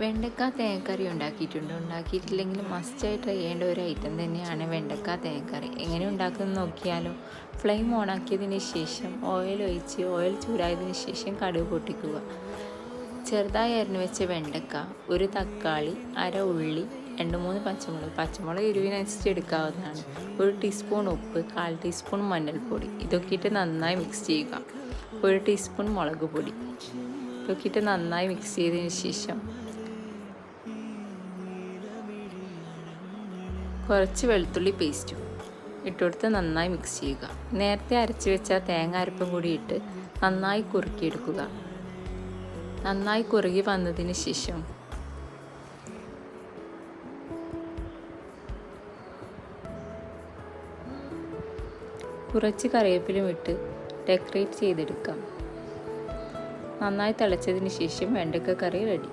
വെണ്ടക്ക തേങ്ങക്കറി ഉണ്ടാക്കിയിട്ടില്ലെങ്കിൽ മസ്റ്റായി ട്രൈ ചെയ്യേണ്ട ഒരു ഐറ്റം തന്നെയാണ് വെണ്ടക്ക തേങ്ങക്കറി. എങ്ങനെ ഉണ്ടാക്കുന്നത് നോക്കിയാലോ. ഫ്ലെയിം ഓണാക്കിയതിന് ശേഷം ഓയിൽ ഒഴിച്ച് ഓയിൽ ചൂടായതിന് ശേഷം കടുക് പൊട്ടിക്കുക. ചെറുതായി അരിഞ്ഞു വെച്ച വെണ്ടക്ക, ഒരു തക്കാളി, അര ഉള്ളി, 2-3 പച്ചമുളക് എരിവിനനുസരിച്ച് എടുക്കാവുന്നതാണ്. 1 ടീസ്പൂൺ ഉപ്പ്, 1/4 ടീസ്പൂൺ മഞ്ഞൾപ്പൊടി. ഇതൊക്കെ ഇട്ട് നന്നായി മിക്സ് ചെയ്യുക. 1 ടീസ്പൂൺ മുളക് പൊടി. ഇതൊക്കെ ഇട്ട് നന്നായി മിക്സ് ചെയ്തതിന് ശേഷം കുറച്ച് വെളുത്തുള്ളി പേസ്റ്റും ഇട്ടുകൊടുത്ത് നന്നായി മിക്സ് ചെയ്യുക. നേരത്തെ അരച്ച് വെച്ച തേങ്ങ അരപ്പും കൂടി ഇട്ട് നന്നായി കുറുക്കിയെടുക്കുക. നന്നായി കുറുകി വന്നതിന് ശേഷം കുറച്ച് കറിവേപ്പിലും ഇട്ട് ഡെക്കറേറ്റ് ചെയ്തെടുക്കാം. നന്നായി തിളച്ചതിന് ശേഷം വെണ്ടക്ക കറി റെഡി.